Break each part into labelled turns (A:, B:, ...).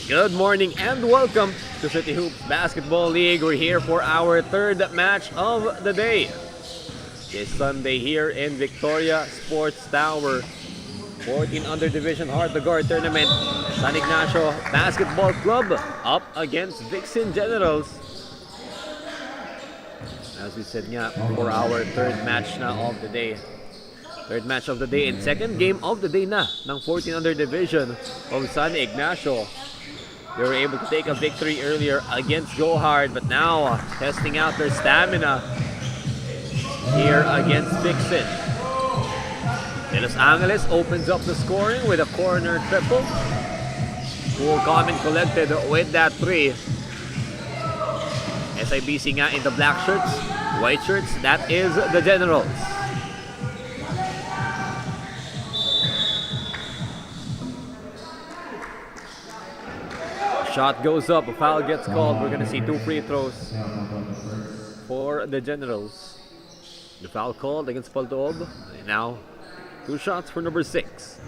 A: Good morning and welcome to City Hoops Basketball League. We're here for our third match of the day. This Sunday here in Victoria Sports Tower. 14 under division Heart to Guard tournament. San Ignacio Basketball Club up against Vixen Generals. As we said nga, for our third match na of the day. Third match of the day and second game of the day na ng 14 under division of San Ignacio. They were able to take a victory earlier against Go Hard, but now testing out their stamina here against Vixen. Los Angeles opens up the scoring with a corner triple. Cool, calm and collected with that three. SIBC nga in the black shirts, white shirts, that is the Generals. Shot goes up, a foul gets called. We're gonna see two free throws for the Generals. The foul called against Paltoob. And now, two shots for number 6.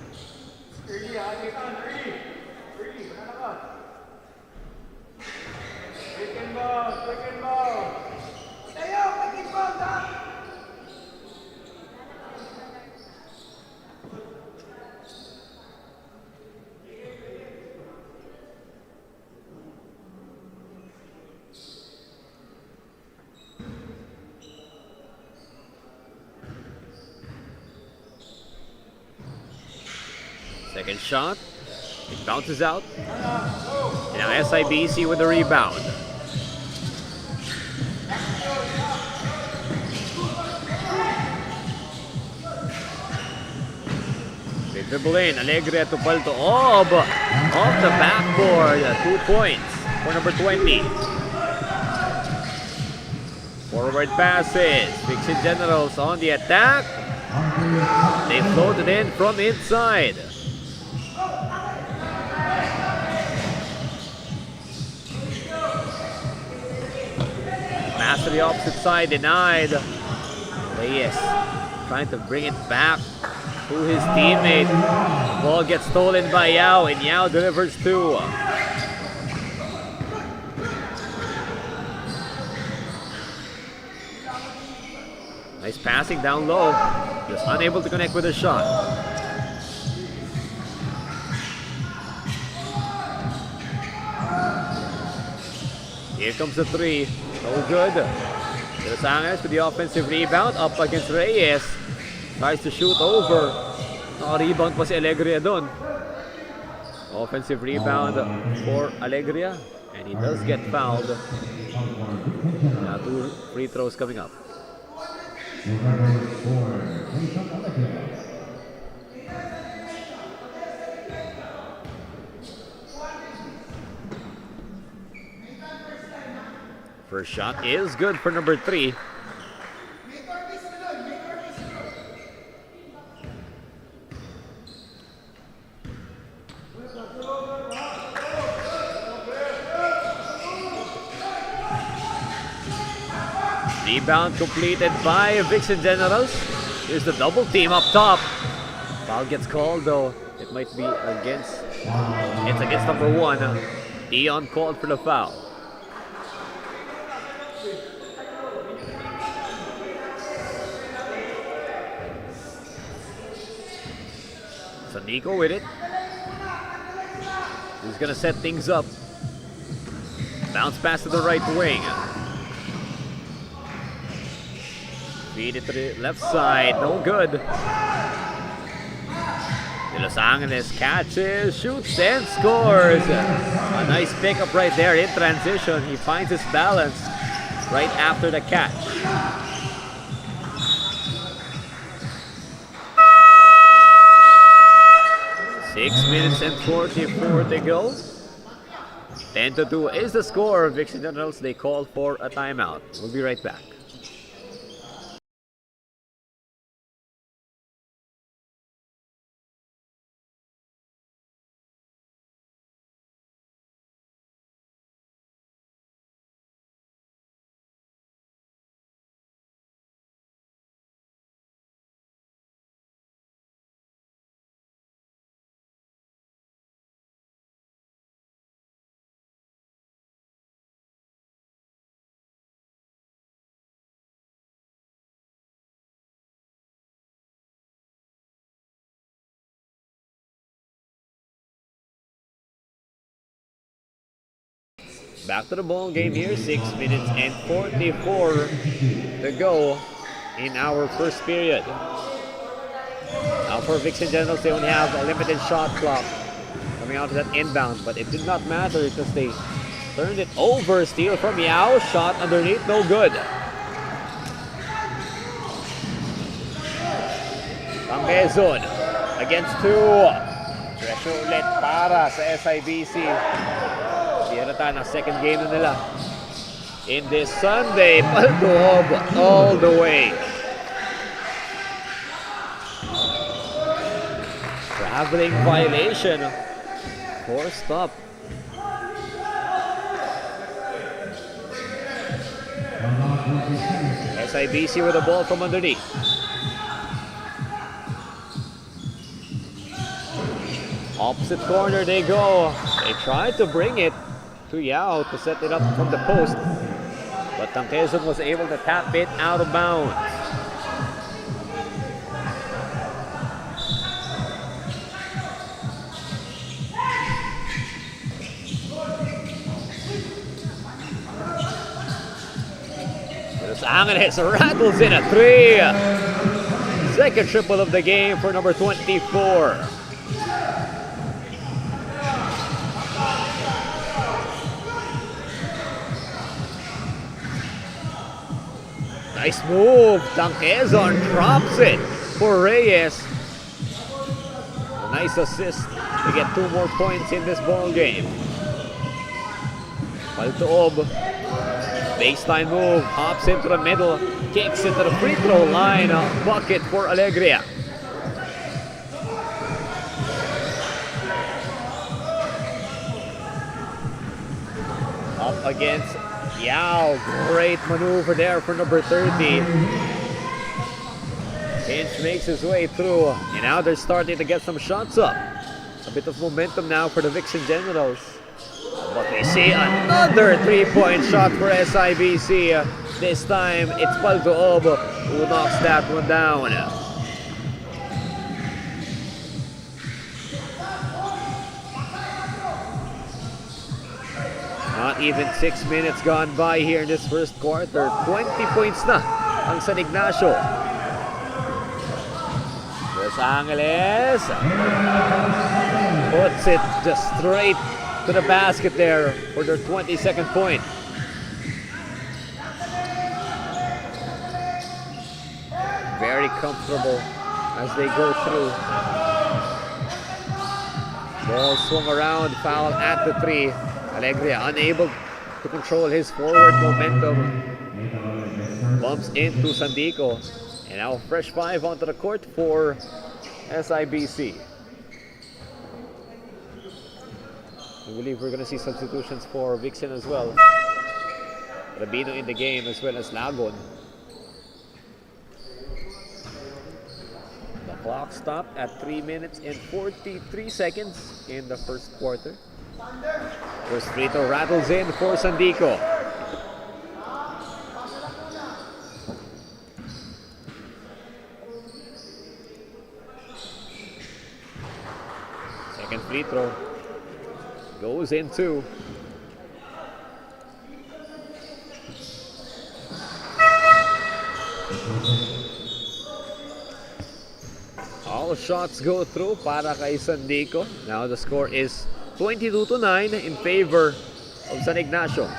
A: Second shot, it bounces out. And now SIBC with the rebound. They dribble in, Alegre to Paltoob. Off the backboard, 2 points for number 20. Forward passes, Vixen Generals on the attack. They floated in from inside. Pass to the opposite side, denied. Reyes trying to bring it back to his teammate. The ball gets stolen by Yao, and Yao delivers two. Nice passing down low. Just unable to connect with a shot. Here comes the three. No good. Los Angeles with the offensive rebound up against Reyes. Tries to shoot over. Rebound pa si Alegria doon. Offensive rebound for Alegria. And he does get fouled. Now 2 free throws coming up. First shot is good for number 3. Rebound completed by Vixen Generals. Here's the double team up top. Foul gets called though. It might be against, it's against number 1. Dion called for the foul. So Nico with it. He's gonna set things up. Bounce pass to the right wing. Feed it to the left side, no good. Los Angeles catches, shoots, and scores. A nice pickup right there in transition. He finds his balance right after the catch. 6 minutes and 44 to go. 10-2 is the score. Vixen Generals, they call for a timeout. We'll be right back. Back to the ball game here. 6 minutes and 44 to go in our first period. Now for Vixen Generals, they only have a limited shot clock coming out of that inbound, but it did not matter because they turned it over. Steal from Yao, shot underneath, no good. Quezon against 2. Pressure ulit para sa SIBC. Sierra na second game na nila in this Sunday. Paltuob all the way. Traveling violation. Forced stop. SIBC with the ball from underneath. Opposite corner they go. They tried to bring it to Yao to set it up from the post, but Quezon was able to tap it out of bounds. Los Angeles rattles in a 3. Second triple of the game for number 24. Nice move. Quezon drops it for Reyes. A nice assist to get 2 more points in this ball game. Paltuob. Baseline move. Hops into the middle. Kicks into the free throw line. A bucket for Alegria. Up against Yao, great maneuver there for number 30. Hinch makes his way through, and now they're starting to get some shots up. A bit of momentum now for the Vixen Generals. But we see another 3-point shot for SIBC. This time it's Paltuob who knocks that one down. Not even 6 minutes gone by here in this first quarter. 20 points na ang San Ignacio. Los Angeles puts it just straight to the basket there for their 22nd point. Very comfortable as they go through. Ball swung around, foul at the 3. Alegria unable to control his forward momentum. Bumps into Sandico. And now fresh 5 onto the court for SIBC. I believe we're going to see substitutions for Vixen as well. Rabino in the game as well as Lagon. The clock stopped at 3 minutes and 43 seconds in the first quarter. First free throw rattles in for Sandico. Second free throw goes in 2. All shots go through para kay Sandico. Now the score is 22-9 in favor of San Ignacio.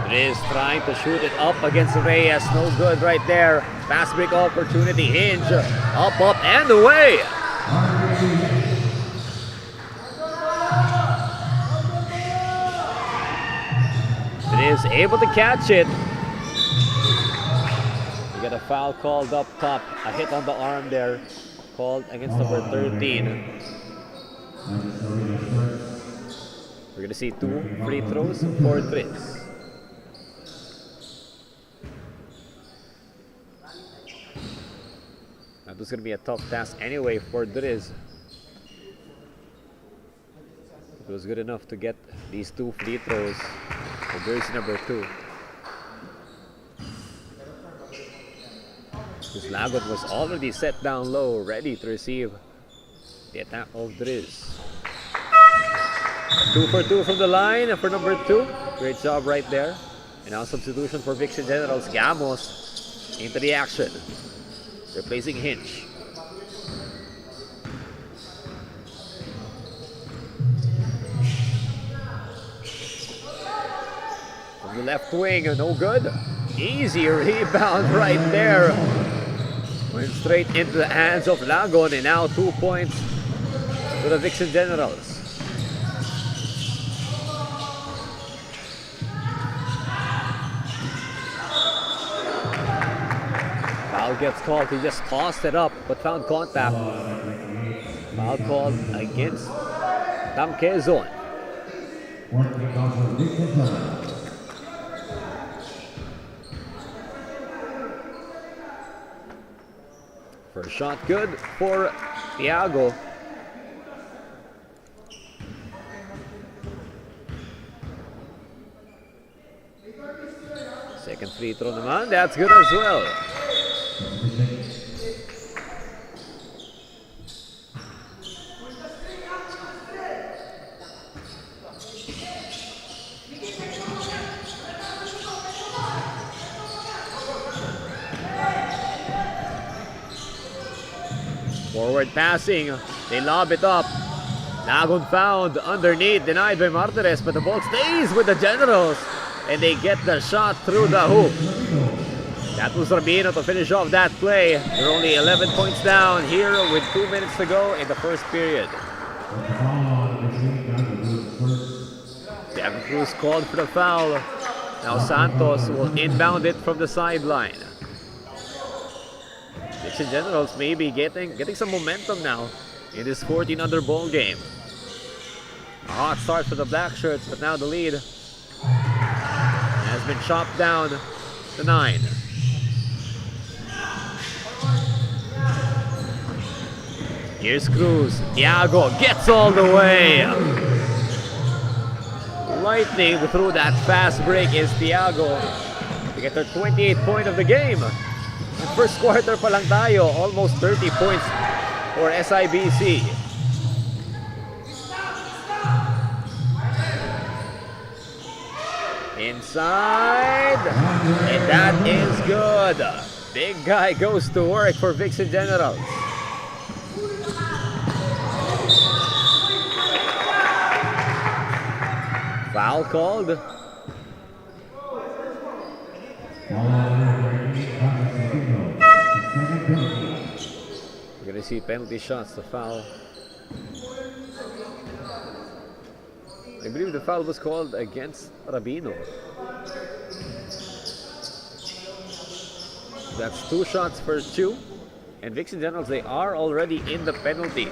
A: Riz trying to shoot it up against Reyes. No good right there. Fast break opportunity. Hinge. Up, and away. Riz able to catch it. We get a foul called up top. A hit on the arm there. Called against number 13. We're going to see 2 free throws for Riz. This is going to be a tough task anyway for Driz. It was good enough to get these 2 free throws for jersey number 2. This Lagot was already set down low, ready to receive the attack of Driz. 2 for 2 from the line for number 2. Great job right there. And now substitution for Vixen Generals. Gamos into the action, replacing Hinch. From the left wing, no good. Easy rebound right there. Went straight into the hands of Lagon, and now 2 points to the Vixen Generals. Foul gets called. He just tossed it up but found contact. Foul called against Tam Quezon. First shot good for Tiago. Second free throw naman, that's good as well. Forward passing, they lob it up. Lagon found underneath, denied by Martinez, but the ball stays with the Generals, and they get the shot through the hoop. That was Rabino to finish off that play. They're only 11 points down here with 2 minutes to go in the first period. Devin Cruz called for the foul. Now Santos will inbound it from the sideline. Vixen Generals may be getting some momentum now in this 14-under ball game. A hot start for the Black Shirts, but now the lead has been chopped down to 9. Here's Cruz. Tiago gets all the way. Lightning through that fast break is Tiago to get their 28th point of the game. In first quarter pa lang tayo, almost 30 points for SIBC. Inside, and that is good. Big guy goes to work for Vixen Generals. Foul called. We're gonna see penalty shots to foul. I believe the foul was called against Rabino. That's 2 shots for 2. And Vixen Generals, they are already in the penalty.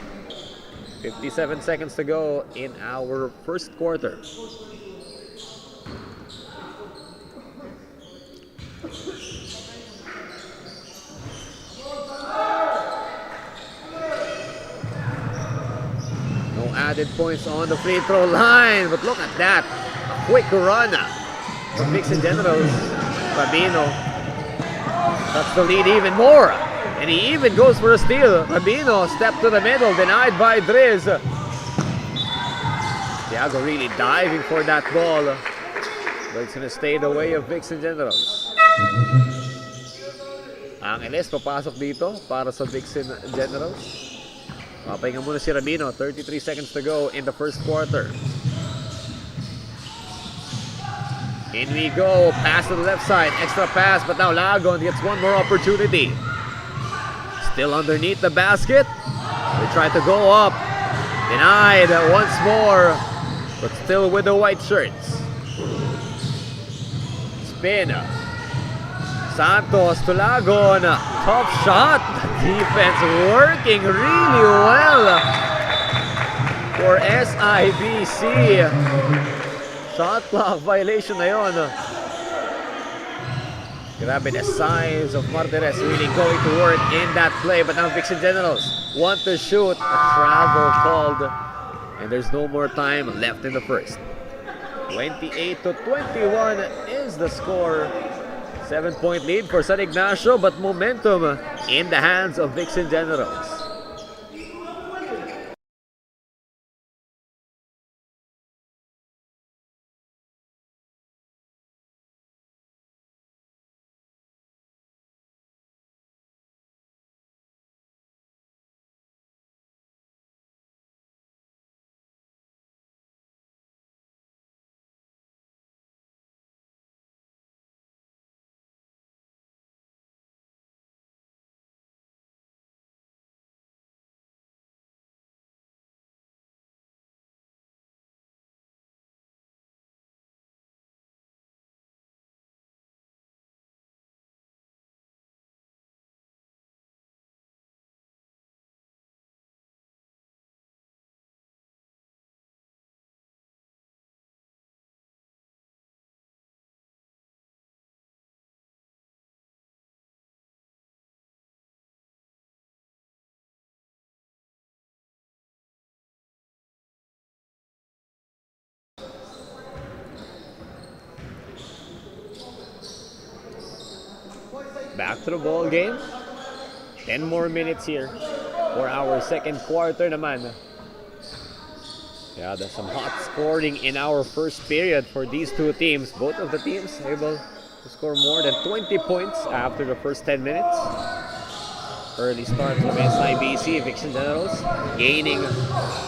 A: 57 seconds to go in our first quarter. No added points on the free throw line, but look at that. A quick run from Vixen Generals. Rabino cuts the lead even more. And he even goes for a steal. Rabino stepped to the middle, denied by Driz. Tiago really diving for that ball. But it's gonna stay the way of Vixen Generals. Angeles papasok dito para sa Vixen Generals. Papahinga muna si Rabino. 33 seconds to go in the first quarter. In we go. Pass to the left side. Extra pass, but now Lagon gets one more opportunity. Still underneath the basket. They try to go up. Denied once more, but still with the white shirts. Spin. Santos to Lagon. Top shot. Defense working really well for SIBC. Shot clock violation na yun. Grabe, the size of Martinez really going to work in that play. But now Vixen Generals want to shoot. A travel called. And there's no more time left in the first. 28-21 is the score. 7-point lead for San Ignacio, but momentum in the hands of Vixen Generals. Back to the ball game. 10 more minutes here for our second quarter naman. Yeah, there's some hot scoring in our first period for these two teams. Both of the teams able to score more than 20 points after the first 10 minutes. Early start from SIBC, Vixen Generals gaining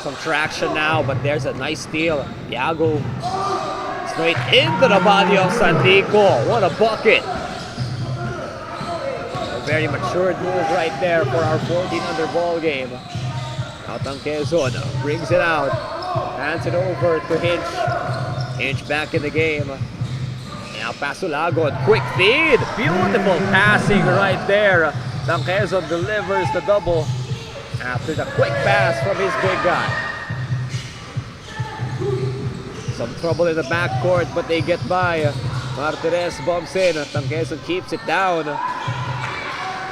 A: some traction now, but there's a nice steal. Iago straight into the body of Santico. What a bucket! Very matured move right there for our 14-under ball game. Now Quezon brings it out, hands it over to Hinch. Hinch back in the game. Now Pasulagon, quick feed, beautiful passing right there. Quezon delivers the double after the quick pass from his big guy. Some trouble in the backcourt, but they get by. Martinez bumps in, Quezon keeps it down.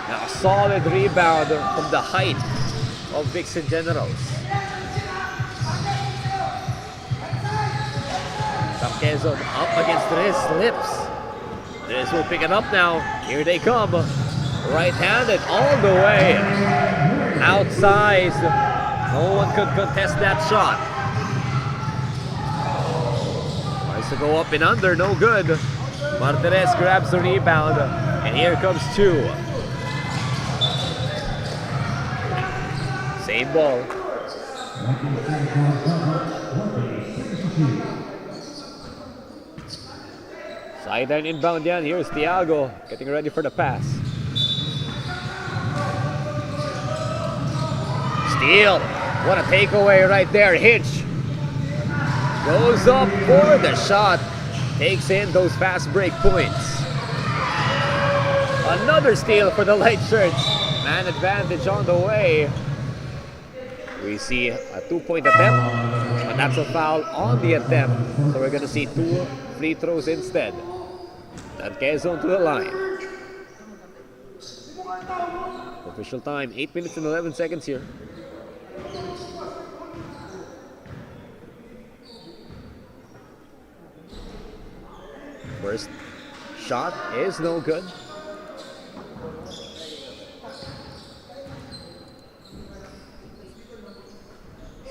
A: Now a solid rebound from the height of Vixen Generals. Quezon up against Riz, slips. Riz will pick it up now. Here they come. Right-handed all the way. Outsized. No one could contest that shot. Tries to go up and under, no good. Martinez grabs the rebound. And here comes two. Same ball. Sideline inbound yan. Here's Thiago getting ready for the pass. Steal. What a takeaway right there. Hitch goes up for the shot. Takes in those fast break points. Another steal for the light shirts. Man advantage on the way. We see a 2-point attempt, but that's a foul on the attempt. So we're going to see 2 free throws instead. And Quezon to the line. Official time, 8 minutes and 11 seconds here. First shot is no good.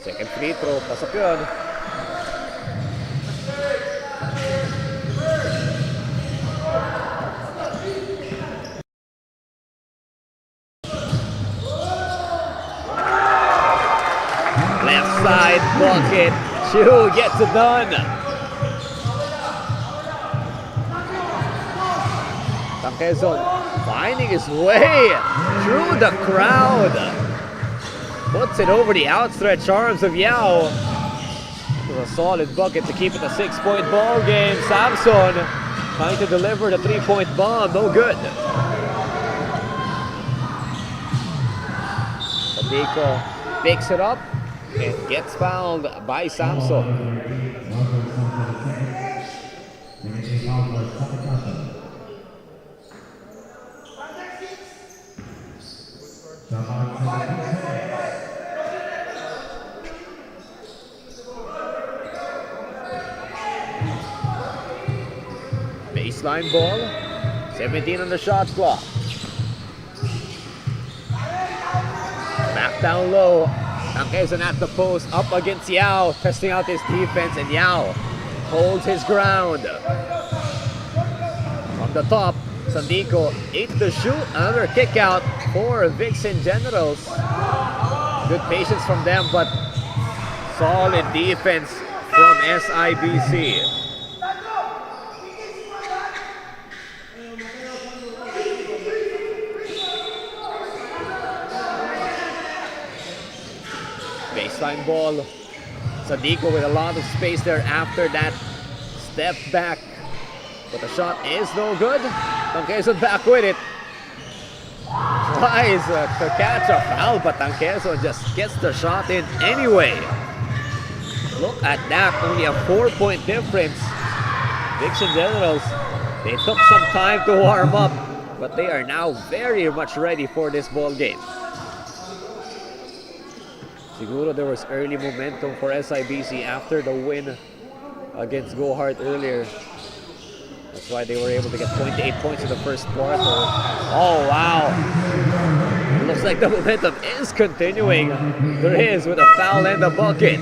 A: Second free throw, pasok yun. Left side bucket. Chu gets it done. Quezon finding his way through the crowd. Puts it over the outstretched arms of Yao. It was a solid bucket to keep it a 6-point ball game. Samson trying to deliver the 3-point bomb. No good. Santico picks it up and gets fouled by Samson. Baseline ball. 17 on the shot clock. Back down low. Quezon at the post, up against Yao, testing out his defense, and Yao holds his ground. From the top, Sandico 8 to shoot, another kick out for Vixen Generals. Good patience from them, but solid defense from SIBC. Baseline ball. Sandico with a lot of space there after that step back. But the shot is no good. Quezon back with it. Tries to catch a foul, but Quezon just gets the shot in anyway. Look at that, only a 4-point difference. Vixen Generals, they took some time to warm up, but they are now very much ready for this ball game. Siguro there was early momentum for SIBC after the win against Go Hard earlier. That's why they were able to get 28 points in the first quarter. Oh, wow. Looks like the momentum is continuing. There is with a foul and a bucket.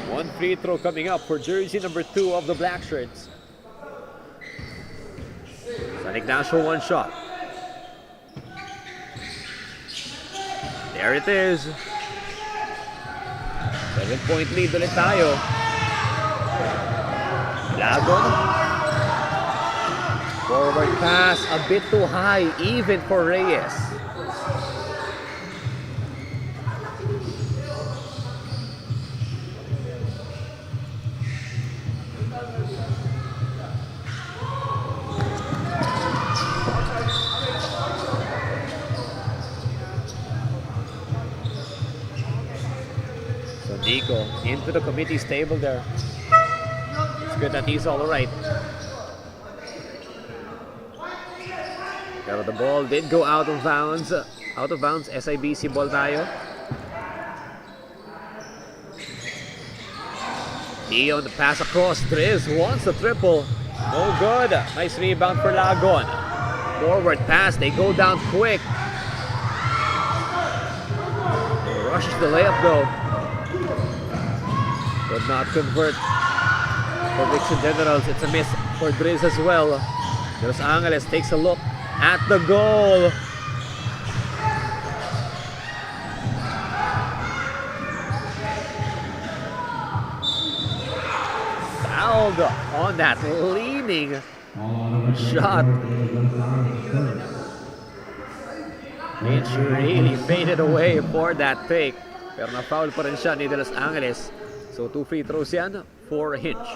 A: One free throw coming up for jersey number 2 of the Black Shirts. Ignacio, one shot. There it is. 7-point lead ulit tayo. Lagon. Forward pass, a bit too high, even for Reyes. Nico into the committee's table there. It's good that he's all right. Pero the ball did go out of bounds. Out of bounds, SIBC ball tayo. Dio on the pass across. Triz wants the triple. No good. Nice rebound for Lagon. Forward pass. They go down quick. Rushes the layup though. Could not convert for Vixen Generals. It's a miss for Driz as well. Los Angeles takes a look at the goal. Fouled on that leaning shot. It really faded away for that take. Pero na-foul pa rin siya ni Los Angeles. So 2 free throws yan for Hinch.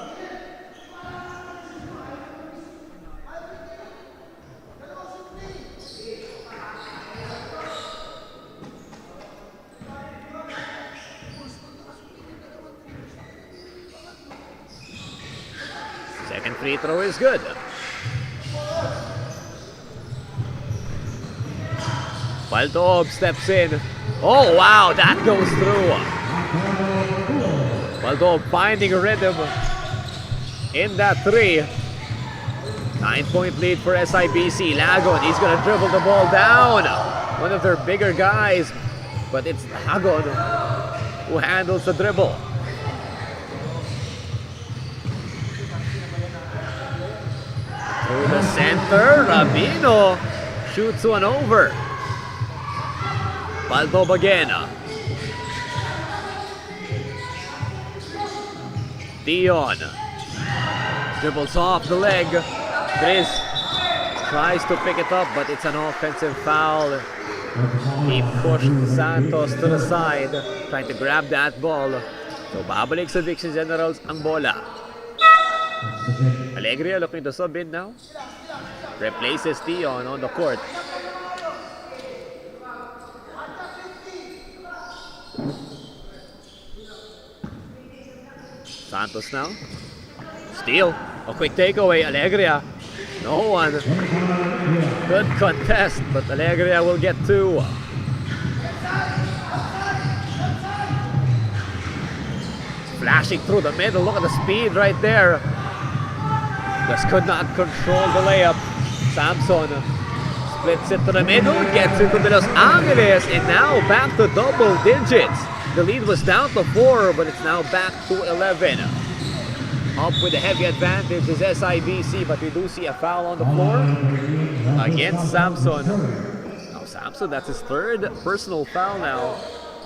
A: Second free throw is good. Baldob steps in. Oh wow, that goes through. Baldob finding a rhythm in that 3. 9-point lead for SIBC. Lagon, he's gonna dribble the ball down. One of their bigger guys, but it's Lagon who handles the dribble. Through the center, Rabino shoots one over. Baldob again. Dion dribbles off the leg. Driz tries to pick it up, but it's an offensive foul. He pushed Santos to the side, trying to grab that ball. So babalik sa Vixen Generals ang bola. Alegria looking to sub in now. Replaces Dion on the court. Santos now. Steal. A quick takeaway. Alegria. No one. Good contest, but Alegria will get 2. flashing through the middle. Look at the speed right there. Just could not control the layup. Samson splits it to the middle, gets it to Los Angeles, and now back to double digits. The lead was down to 4, but it's now back to 11. Up with a heavy advantage is SIBC, but we do see a foul on the floor against Samson. Now Samson, that's his third personal foul now.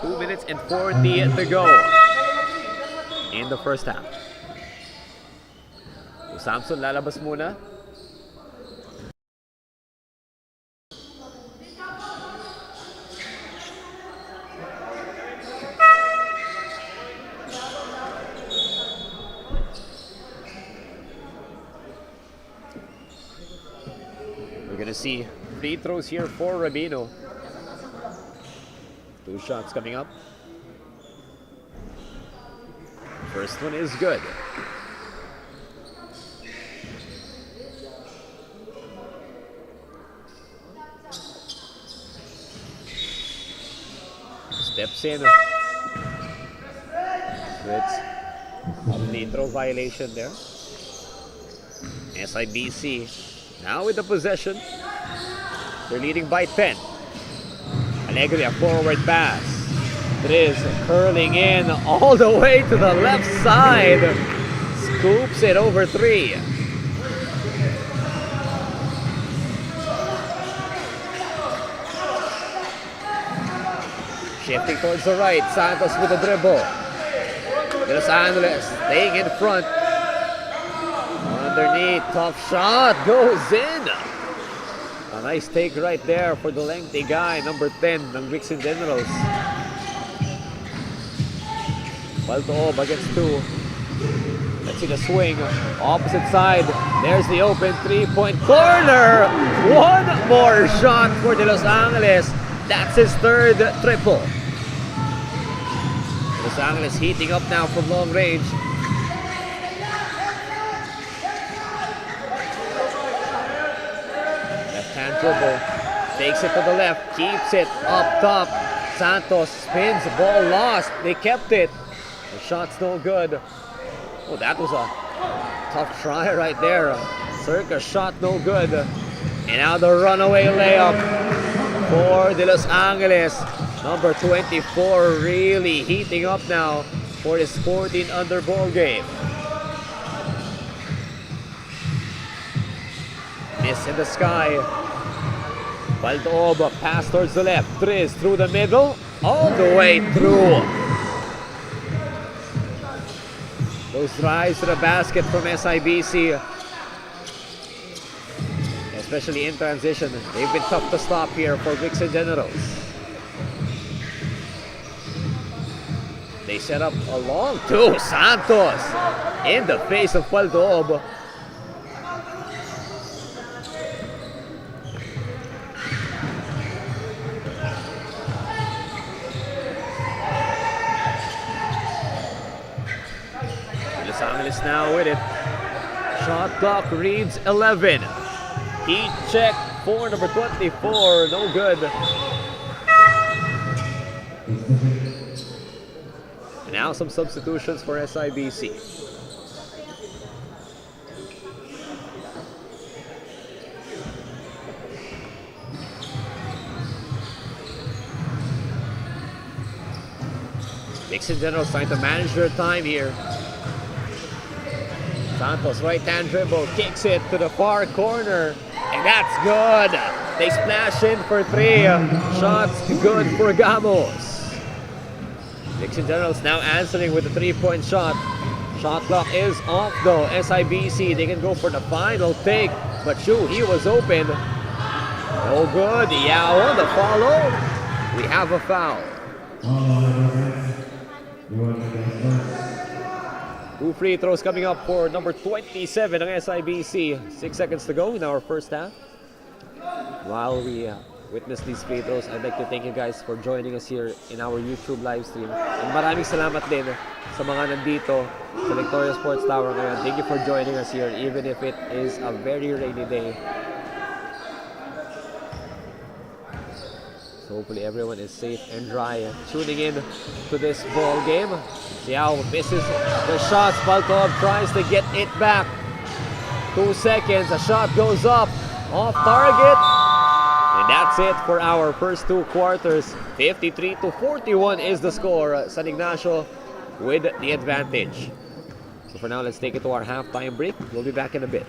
A: 2 minutes and 40 to go in the first half. So Samson lalabas muna. We're gonna see free throws here for Rabino. 2 shots coming up. First one is good. Steps in. It's a free throw violation there. SIBC now with the possession. They're leading by 10. Alegre, a forward pass. Triz curling in all the way to the left side. Scoops it over 3. Shifting towards the right, Santos with the dribble. Los Angeles staying in front. Underneath, tough shot, goes in. A nice take right there for the lengthy guy, number 10 ng Vixen Generals. Baltoob against 2. Let's see the swing, opposite side. There's the open 3-point corner. One more shot for the Los Angeles. That's his third triple. Los Angeles heating up now from long range. Left-hand dribble. Takes it to the left. Keeps it up top. Santos spins. Ball lost. They kept it. The shot's no good. Oh, that was a tough try right there. Circa shot no good. And now the runaway layup for the Los Angeles. Number 24 really heating up now for his 14 under ball game. Miss in the sky. Baltoob pass towards the left. Triz through the middle. All the way through. Those drives to the basket from SIBC. Especially in transition. They've been tough to stop here for Vixen Generals. They set up a long 2. Santos in the face of Baltoob. Los Angeles now with it. Shot clock reads 11. Heat check for number 24, no good. And now some substitutions for SIBC. Vixen Generals trying to manage their time here. Santos right-hand dribble, kicks it to the far corner. And that's good. They splash in for 3. Shots good for Gamos. Vixen Generals now answering with a 3-point shot. Shot clock is off though. SIBC, they can go for the final take. But Shu, he was open. No good. Yao, the follow. We have a foul. 2 free throws coming up for number 27 ng SIBC. 6 seconds to go in our first half. While we witness these free throws, I'd like to thank you guys for joining us here in our YouTube live stream. And maraming salamat din sa mga nandito sa Victoria Sports Tower ngayon. Thank you for joining us here even if it is a very rainy day. So hopefully everyone is safe and dry tuning in to this ball game. Xiao misses the shots. Baltov tries to get it back. 2 seconds. A shot goes up off target. And that's it for our first 2 quarters. 53-41 is the score. San Ignacio with the advantage. So for now, let's take it to our halftime break. We'll be back in a bit.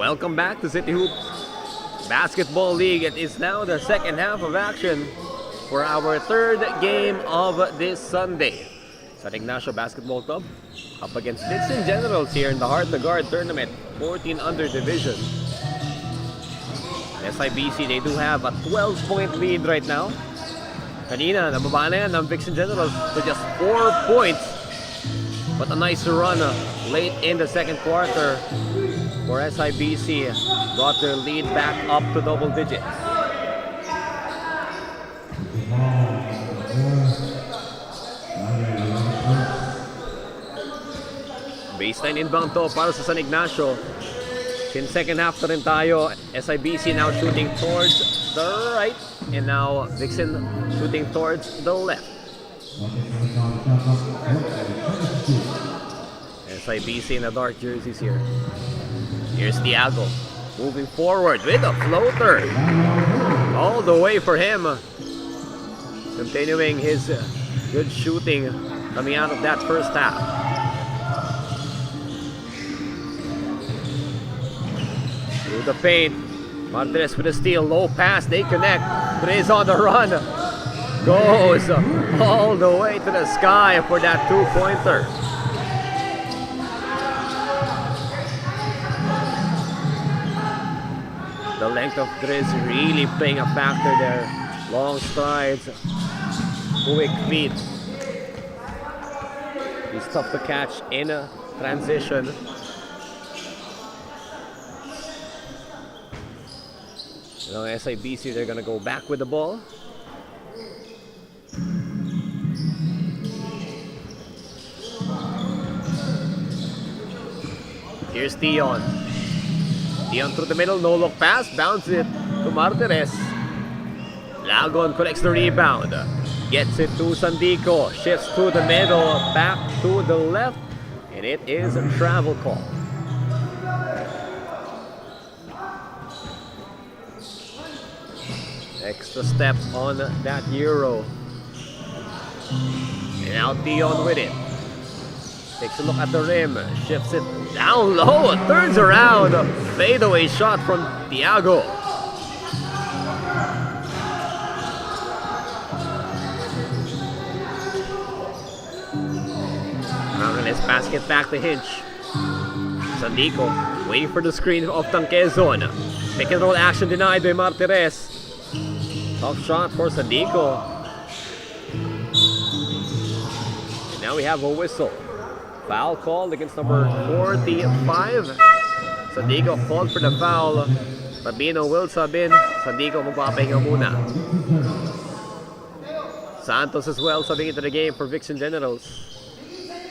A: Welcome back to City Hoops Basketball League. It is now the second half of action for our third game of this Sunday. San Ignacio Basketball Club up against Vixen Generals here in the Heart to Guard tournament, 14 under division. SIBC, they do have a 12-point lead right now. Kanina, nababa na yan ng Vixen Generals to just 4 points. But a nice run late in the second quarter for SIBC. Got their lead back up to double digits. Baseline inbound to para sa San Ignacio. In second half na rin tayo. SIBC now shooting towards the right. And now Vixen shooting towards the left. SIBC in the dark jerseys here. Here's Thiago moving forward with a floater. All the way for him. Continuing his good shooting coming out of that first half. Through the paint. Martinez with a steal. Low pass. They connect. Tres on the run. Goes all the way to the sky for that two-pointer. The length of Tres really playing a factor there. Long strides. Quick feet. He's tough to catch in a transition. Now SIBC, they're gonna go back with the ball. Here's Dion. Dion through the middle, no look pass, bounce it to Martinez. Lagon collects the rebound. Gets it to Sandico, shifts to the middle, back to the left, and it is a travel call. Extra step on that Euro. And now Dion with it. Takes a look at the rim, shifts it down low, turns around. Fadeaway shot from Thiago. Let's pass it back to Hinch. Sandico waiting for the screen of Tanquezon. Pick and roll action denied by Martinez. Tough shot for Sandico. And now we have a whistle. Foul called against number 45. Sandico called for the foul. Rabino will sub in. Sandico magpapahinga muna. Santos as well subbing into the game for Vixen Generals.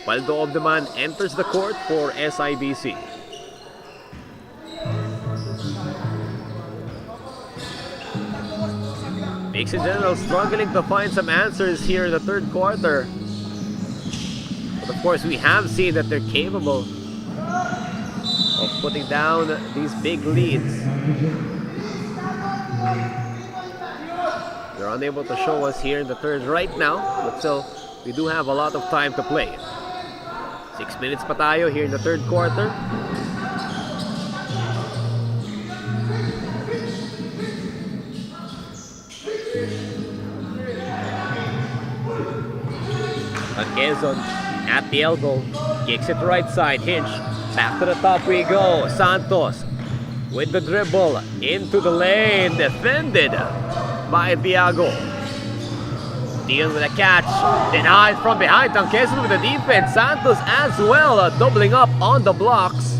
A: Paldo of the man enters the court for SIBC. Vixen Generals struggling to find some answers here in the third quarter. But of course, we have seen that they're capable of putting down these big leads. They're unable to show us here in the third right now, but still, we do have a lot of time to play. 6 minutes pa tayo here in the third quarter. Tanquezon at the elbow, kicks it right side, Hinch, back to the top we go. Santos with the dribble into the lane, defended by Thiago. Dion with a catch, denied from behind. Tanquezon with the defense. Santos as well, doubling up on the blocks.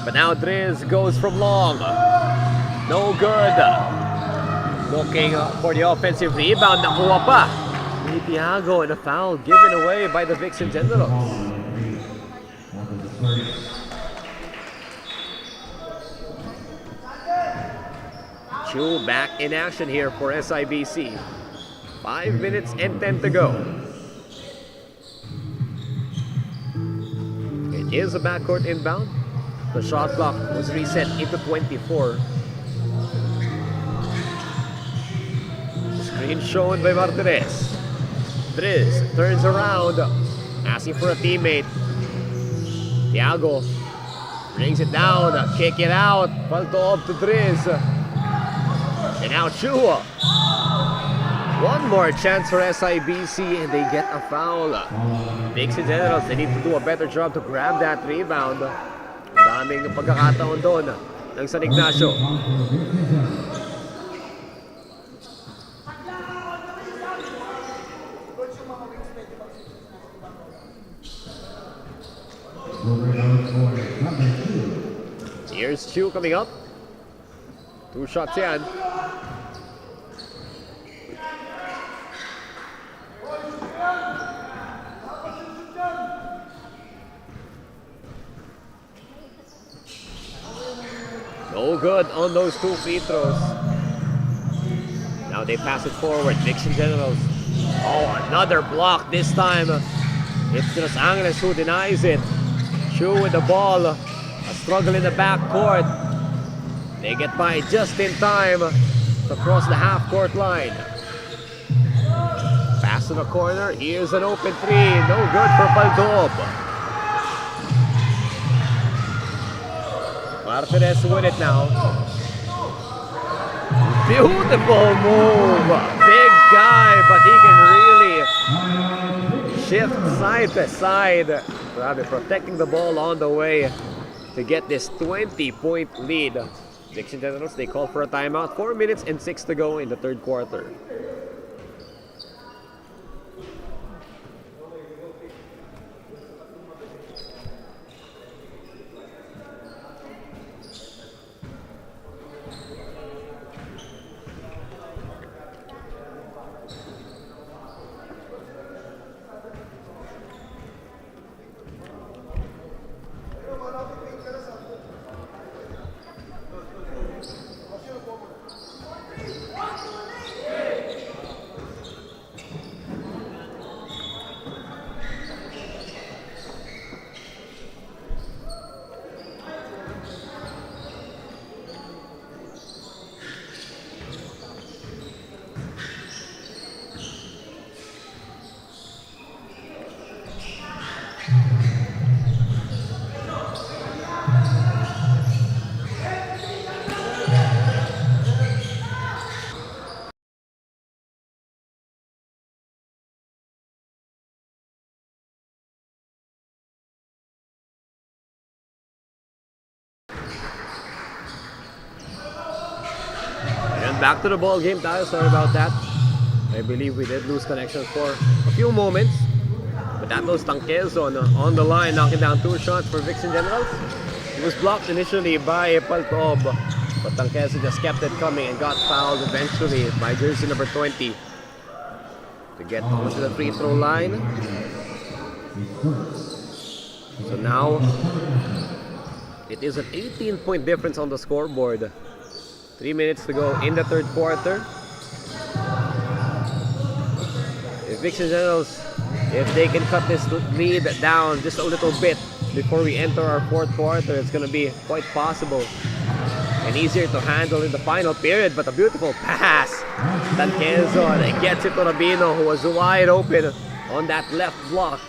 A: But now Driz goes from long. No good. Looking for the offensive rebound. Nakuha pa ni Thiago, and a foul given away by the Vixen Generals. Chu back in action here for SIBC. 5 minutes and 10 to go. It is a backcourt inbound. The shot clock was reset into 24. Screen shown by Martinez. Driz turns around, asking for a teammate. Thiago Brings it down, kick it out. Palto up to Driz. And now Chua. One more chance for SIBC and they get a foul. Vixen Generals, they need to do a better job to grab that rebound. Daming pagkakataon doon ng San Ignacio. Here's Chu coming up. 2 shots yan. No good on those 2 free throws. Now they pass it forward. Vixen Generals. Oh, another block this time. It's Los Angeles who denies it. Chu with the ball. A struggle in the backcourt. They get by just in time to cross the half-court line. Pass to the corner. Here's an open 3. No good for Paldob. Martinez with it now. Beautiful move. Big guy, but he can really shift side to side. Rather protecting the ball on the way to get this 20-point lead. Vixen Generals, they call for a timeout. 4 minutes and 6 to go in the third quarter. Back to the ball game tayo. Sorry about that. I believe we did lose connection for a few moments. But that was Tanquezo on the line, knocking down 2 shots for Vixen Generals. It was blocked initially by Paltob, but Tanquezo just kept it coming and got fouled eventually by jersey number 20 to get onto the free throw line. So now it is an 18-point difference on the scoreboard. 3 minutes to go in the third quarter. If Vixen Generals, if they can cut this lead down just a little bit before we enter our fourth quarter, it's going to be quite possible and easier to handle in the final period. But a beautiful pass. Tanquezo, and it gets it to Rabino, who was wide open on that left block.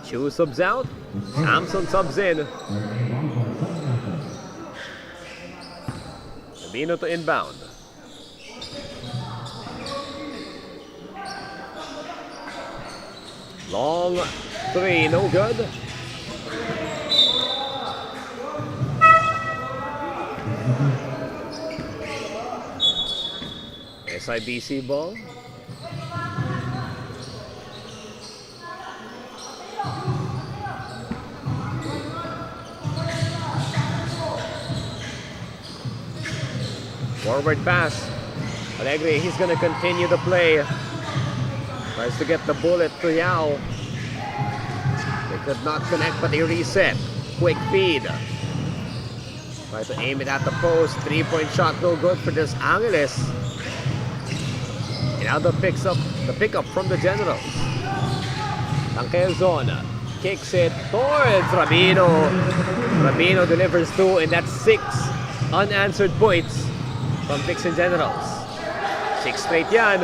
A: Chu subs out, Samson subs in. Sabino to inbound. Long 3, no good. SIBC ball. Forward pass. Alegre, he's going to continue the play. Tries to get the bullet to Yao. They could not connect, but they reset. Quick feed. Tries to aim it at the post. 3-point shot, no good for Los Angeles. And now the pickup from the Generals. Quezon kicks it towards Rabino. Rabino delivers 2, and that's 6 unanswered points from Vixen Generals. 6 straight yan.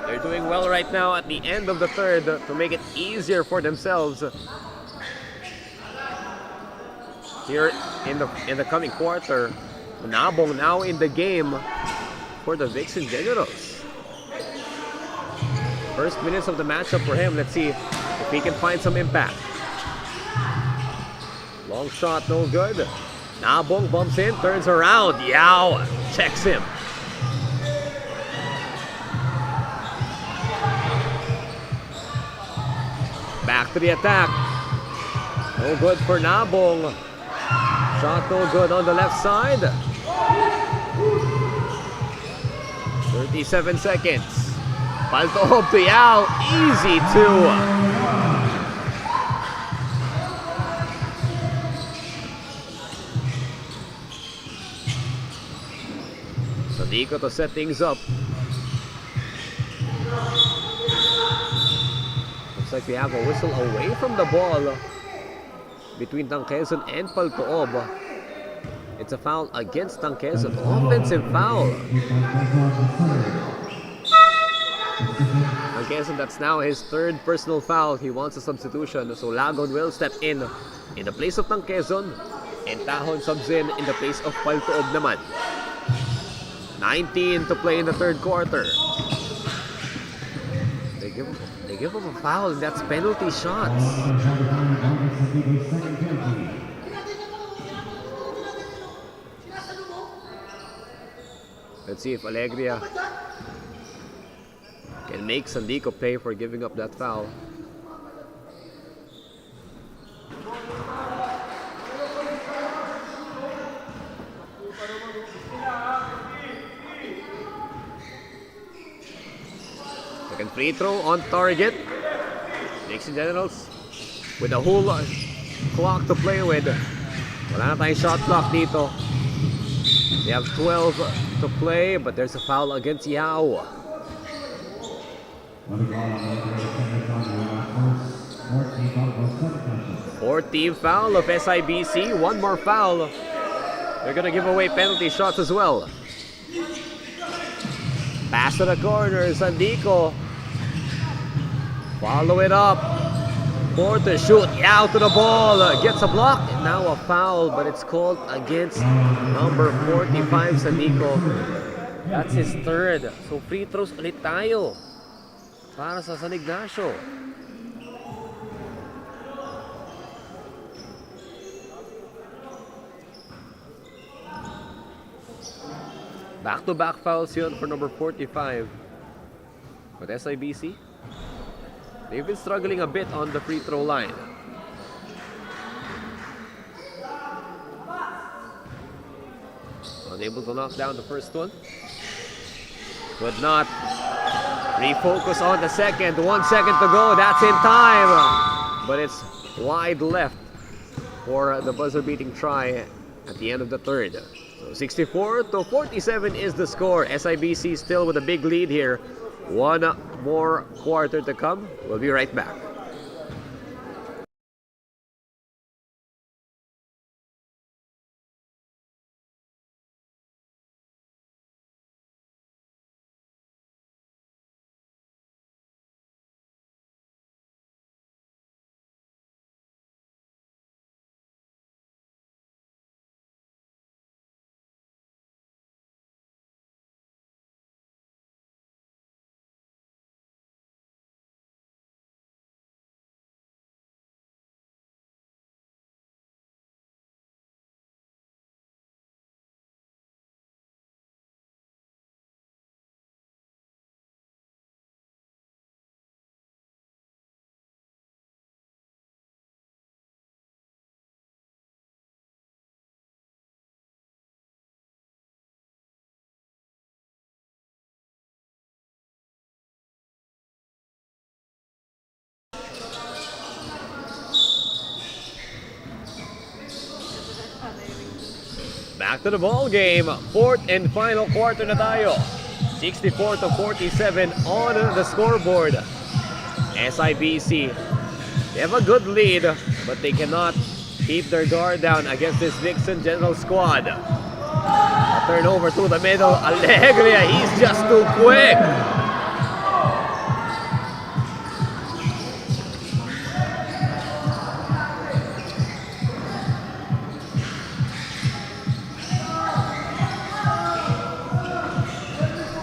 A: They're doing well right now at the end of the third to make it easier for themselves here in the coming quarter. Nabong now in the game for the Vixen Generals. First minutes of the matchup for him. Let's see if he can find some impact. Long shot, no good. Nabong bumps in, turns around. Yao checks him. Back to the attack. No good for Nabong. Shot no good on the left side. 37 seconds. Palto to Yao. Easy 2. Sadico to set things up. Looks like we have a whistle away from the ball between Quezon and Paltoob. It's a foul against Quezon. Offensive foul. Quezon, that's now his third personal foul. He wants a substitution. So Lagon will step in the place of Quezon. And Tahon subs in the place of Paltoob naman. 19 to play in the third quarter. They give him a foul, and that's penalty shots. Let's see if Alegria can make Sandico pay for giving up that foul. Second free throw on target. Vixen Generals with a whole clock to play with. Wala na tayong shot clock dito. They have 12 to play, but there's a foul against Yao. 14th foul of SIBC. One more foul. They're gonna give away penalty shots as well. Pass to the corner, Sandico. Follow it up. For to shoot. Yao to the ball. Gets a block. And now a foul, but it's called against number 45, Sandico. That's his third. So free throws ulit tayo para sa San Ignacio. Back-to-back fouls yun for number 45. But SIBC, they've been struggling a bit on the free throw line. Unable to knock down the first one. Could not. Refocus on the second. 1 second to go. That's in time. But it's wide left for the buzzer-beating try at the end of the third. So 64-47 is the score. SIBC still with a big lead here. One more quarter to come. We'll be right back. Back to the ball game. Fourth and final quarter na tayo. 64-47 on the scoreboard. SIBC, they have a good lead, but they cannot keep their guard down against this Vixen General squad. A turnover to the middle. Alegria, he's just too quick.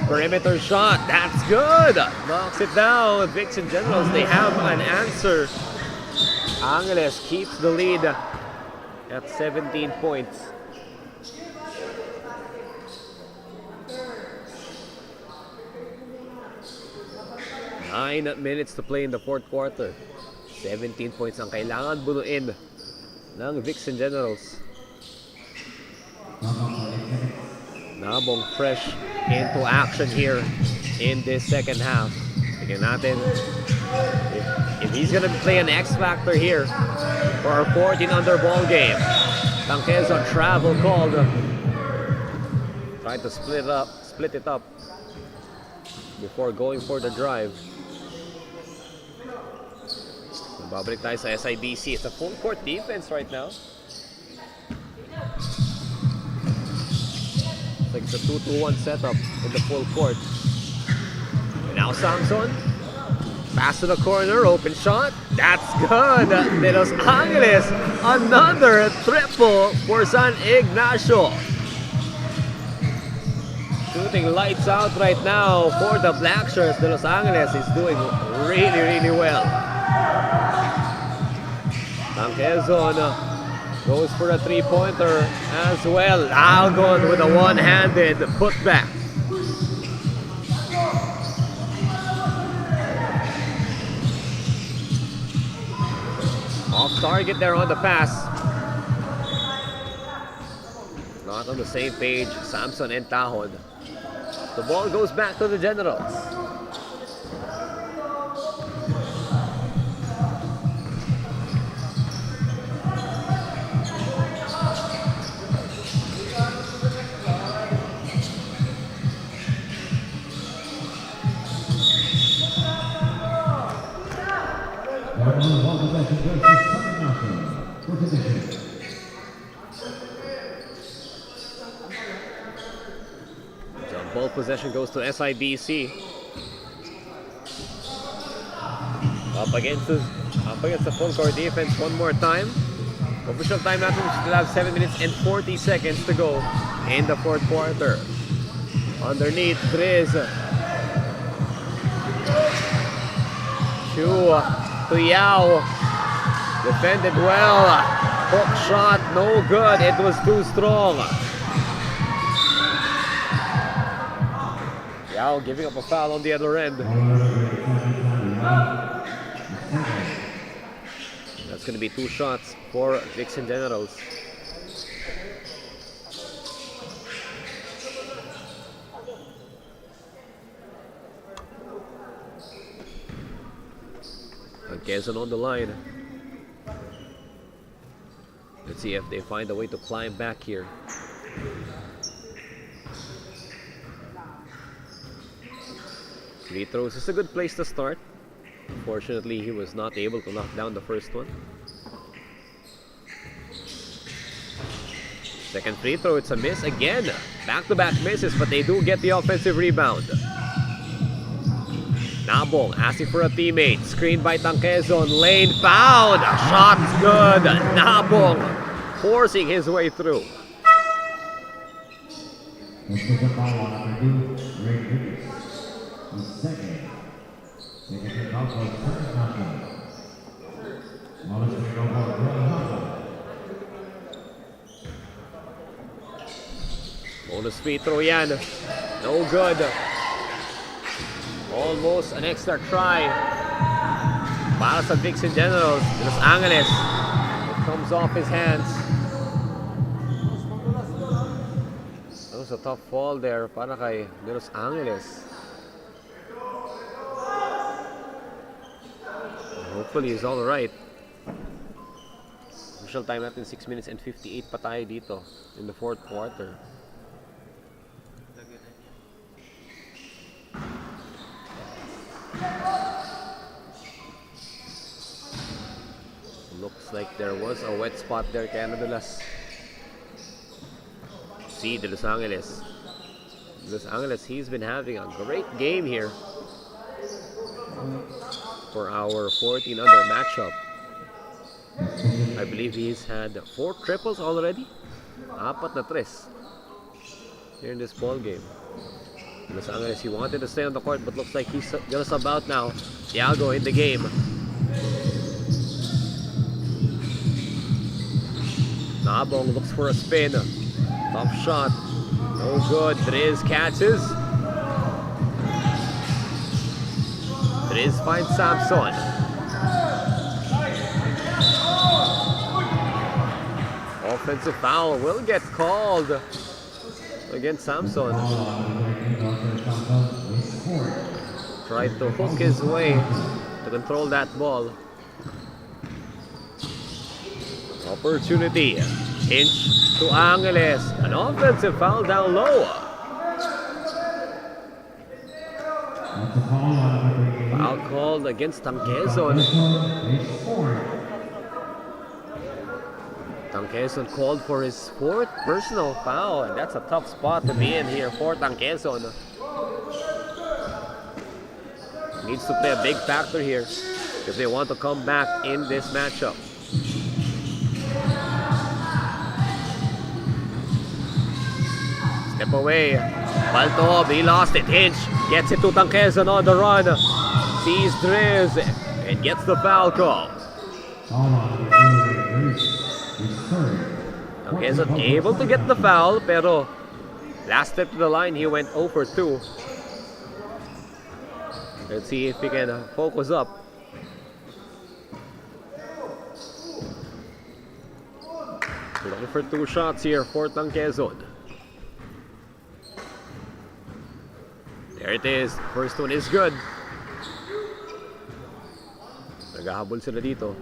A: Perimeter shot, that's good. Knocks it down. Vixen Generals, they have an answer. Angeles keeps the lead at 17 points. Nine minutes to play in the fourth quarter. 17 points ang kailangan bunuin ng Vixen Generals. Nabong fresh into action here in this second half. Tignan natin if he's gonna play an X factor here for our 14 under ball game. Tanquez on travel called. Trying to split it up before going for the drive. Babalik tayo sa SIBC. It's a full court defense right now. Like the 2-2-1 setup in the full court. And now Samson. Pass to the corner, open shot. That's good. De Los Angeles, another triple for San Ignacio. Shooting lights out right now for the Black Shirts. De Los Angeles is doing really, really well. Tanquezon goes for a three-pointer as well. Algon with a one-handed putback. Off target there on the pass. Not on the same page, Samson and Tahod. The ball goes back to the Generals. Ball possession goes to SIBC. Up against the full court defense one more time. Official time natin, we still have 7 minutes and 40 seconds to go in the fourth quarter. Underneath, Triz. Chu to Yao. Defended well. Hook shot, no good. It was too strong. Yao giving up a foul on the other end. That's going to be 2 shots for Vixen Generals. Quezon on the line. Let's see if they find a way to climb back here. Free throws is a good place to start. Unfortunately, he was not able to knock down the first one. Second free throw, it's a miss again. Back-to-back misses, but they do get the offensive rebound. Nabong asking for a teammate. Screened by Tanquezon. Lane found. Shot's good. Nabong forcing his way through. Bonus free throw yan. No good. Almost an extra try para sa Vixen Generals. Los Angeles. It comes off his hands. That was a tough fall there para kay Los Angeles. Hopefully he's all right. official time natin 6 minutes and 58 pa tayo dito in the fourth quarter. Looks like there was a wet spot there kaya nadulas. See the Los Angeles. Los Angeles, he's been having a great game here for our 14 under matchup. I believe he's had 4 triples already. 4 na 3 here in this ball game. Los Angeles, he wanted to stay on the court but looks like he's gonna sub out now. Thiago in the game. Nabong looks for a spin. Tough shot. No good. Driz catches. Driz finds Samson. Offensive foul will get called against Samson. Tried to hook his way to control that ball. Opportunity. Hinch to Angeles. An offensive foul down low. Foul called against Tangquezon. Tangquezon called for his 4th personal foul, and that's a tough spot to be in here for Tangquezon. Needs to play a big factor here if they want to come back in this matchup. Step away. Baltob, he lost it. Hinch gets it to Tangquezon on the run. Sees Driz and gets the foul call. Tangquezon able to get the foul, pero last step to the line, he went 0 for 2. Let's see if he can focus up. Looking for 2 shots here for Tangquezon. There it is. First one is good. Naghahabol sila dito.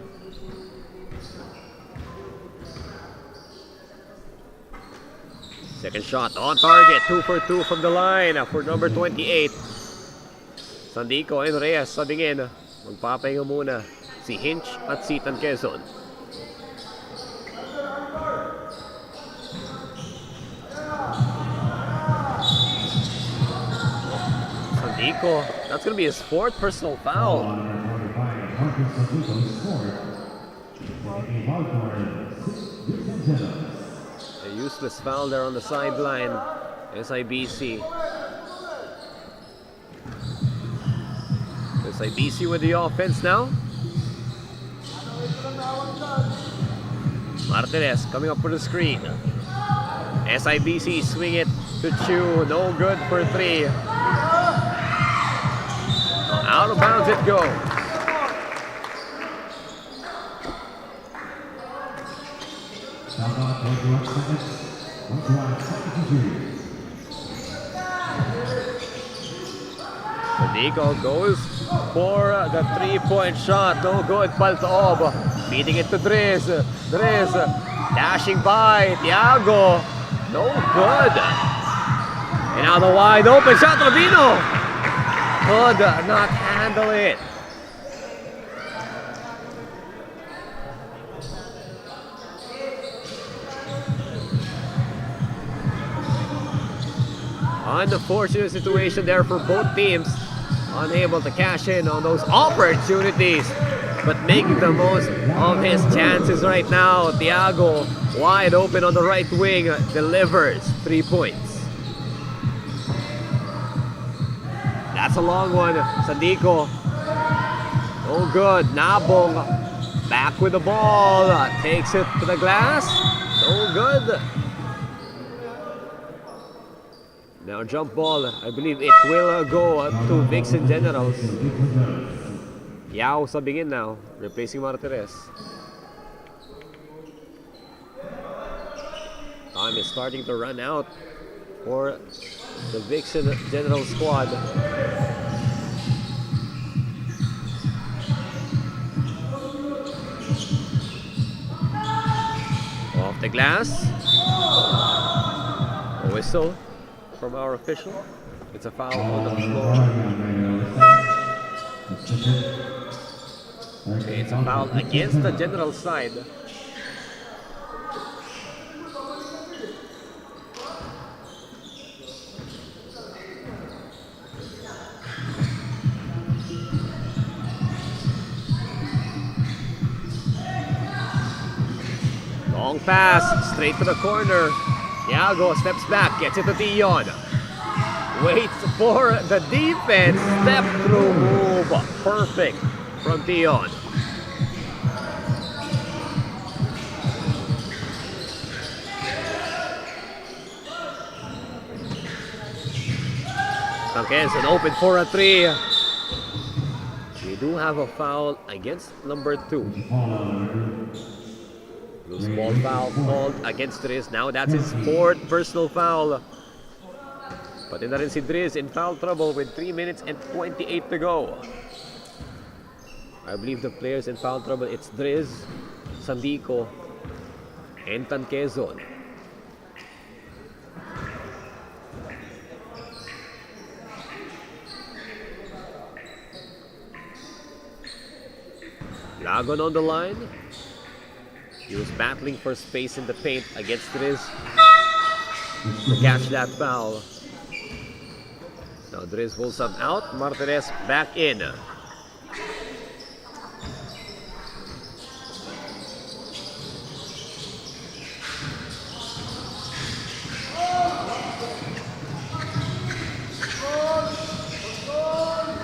A: Second shot on target. 2 for 2 from the line for number 28. Sandico and Reyes sa bingin. Magpapahinga muna si Hinch at si Tangquezon. Sandico, that's going to be his 4th personal foul. A useless foul there on the sideline. SIBC. SIBC with the offense now. Martinez coming up for the screen. SIBC swing it to Chu. No good for 3. Out of bounds it goes. Nico goes for the 3-point shot. No good. Baltob feeding it to Driz. Driz dashing by. Thiago. No good. And now the wide open shot. Rubino could not handle it. Unfortunate situation there for both teams. Unable to cash in on those opportunities, but making the most of his chances right now. Thiago wide open on the right wing, delivers 3 points. That's a long one. Sandico, no good. Nabong back with the ball, takes it to the glass, no good. Now jump ball, I believe it will go to Vixen Generals. Yao sa bingin now, replacing Martinez. Time is starting to run out for the Vixen General squad. the glass. A whistle from our official. It's a foul on the floor. Okay, it's a foul against the general side. Long pass, straight to the corner. Iago steps back, gets it to Dion. Waits for the defense. Step through move. Perfect from Dion. Tangquezon open for a three. We do have a foul against number 2. Loose ball foul called against Driz. Now that's his 4th personal foul. Pati na rin si Driz in foul trouble with 3 minutes and 28 to go. I believe the players in foul trouble, it's Driz, Sandico, and Tangquezon. Lagon on the line. He was battling for space in the paint against Driz to catch that foul. Now Driz will sub out, Martinez back in.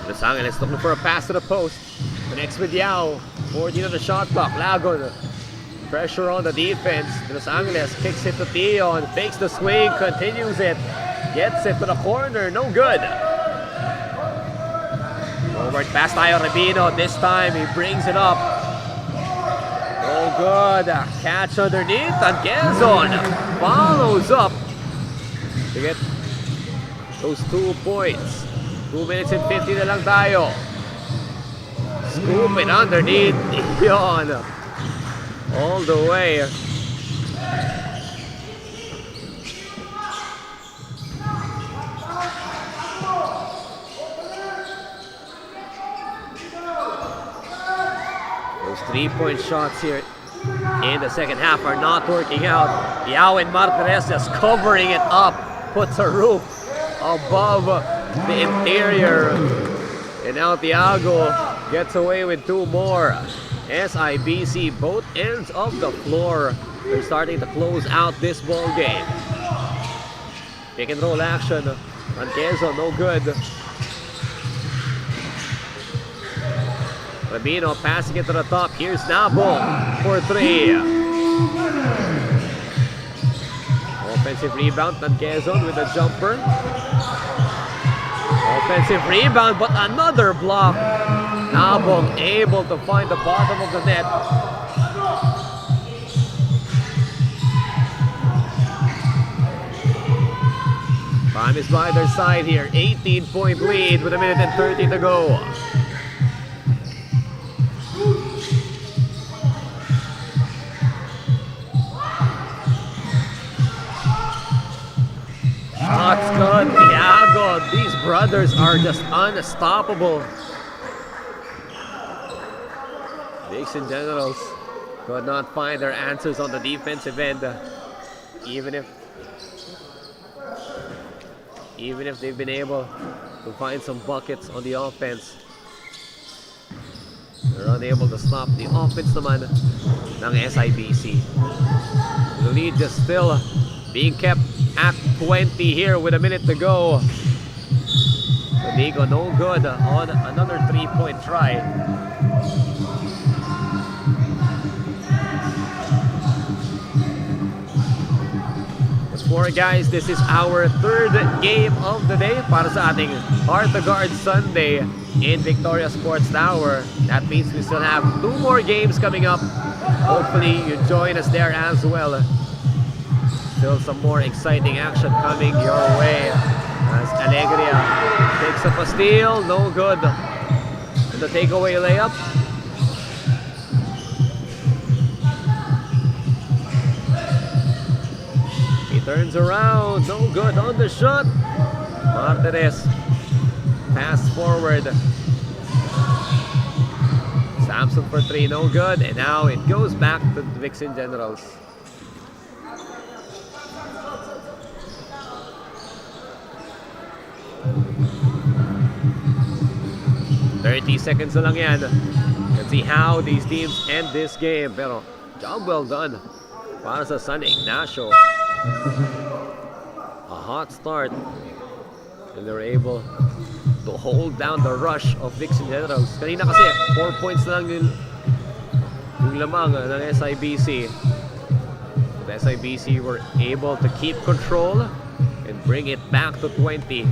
A: Los Angeles looking for a pass to the post. Connects with Yao. 14 on the shot clock. Lagon. Pressure on the defense. Los Angeles kicks it to Dion. Fakes the swing. Continues it. Gets it to the corner. No good. Forward pass tayo. Rabino. This time he brings it up. No good. Catch underneath. Tangquezon follows up to get those 2 points. 2 minutes and 50 na lang tayo. Scoop it underneath. Dion. All the way. Those 3-point shots here in the second half are not working out. Yao and Martinez just covering it up. Puts a roof above the interior. And now Thiago gets away with 2 more. SIBC, both ends of the floor. They're starting to close out this ball game. Pick and roll action. Tangquezon, no good. Rabino passing it to the top. Here's Nabo for 3. Offensive rebound. Tangquezon with a jumper. Offensive rebound, but another block. Nabong able to find the bottom of the net. Time is by their side here. 18-point lead with 1 minute and 30 to go. Shots good. Thiago. These brothers are just unstoppable. Vixen Generals could not find their answers on the defensive end, even if they've been able to find some buckets on the offense. They're unable to stop the offense naman ng SIBC. The lead just still being kept at 20 here with 1 minute to go. Amigo no good on another 3-point try. Guys, this is our 3rd game of the day para sa ating Heart to Guard Sunday in Victoria Sports Tower. That means we still have 2 more games coming up. Hopefully you join us there as well. Still some more exciting action coming your way as Alegria takes up a steal, no good. And the takeaway layup. turns around, no good on the shot. Martinez, pass forward. Samson for 3, no good. And now it goes back to the Vixen Generals. Seconds na lang yan. Let's see how these teams end this game. Pero job well done para sa San Ignacio. A hot start. And they're able to hold down the rush of Vixen Generals. Kanina kasi 4 points na lang yung lamang ng SIBC. The SIBC were able to keep control and bring it back to 20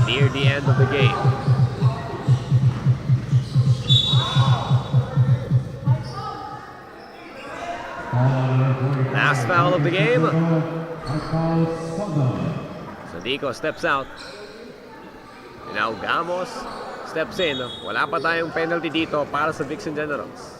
A: near the end of the game. Last foul of the game. Sadico steps out. And now Gamos steps in. Wala pa tayong penalty dito para sa Vixen Generals.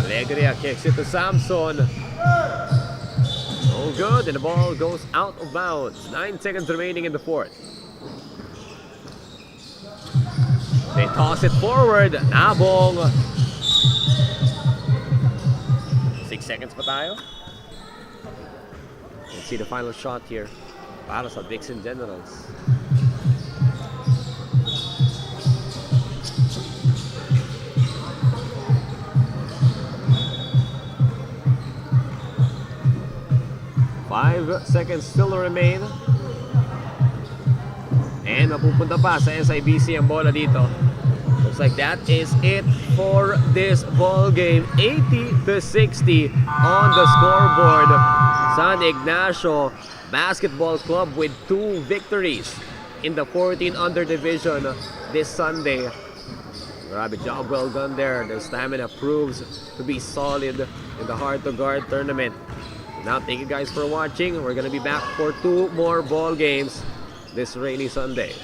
A: Alegria kicks it to Samson. Oh, good, and the ball goes out of bounds. 9 seconds remaining in the fourth. They toss it forward. Nabong. 6 seconds pa tayo. Let's see the final shot here para sa Vixen Generals. Five seconds still remain. And mapupunta pa sa SIBC ang bola dito. Looks like that is it for this ball game. 80-60 on the scoreboard. San Ignacio Basketball Club with 2 victories in the 14 under division this Sunday. Grabe, job well done there. Their stamina proves to be solid in the hard-to-guard tournament. Now, thank you guys for watching. We're gonna be back for 2 more ball games this rainy Sunday.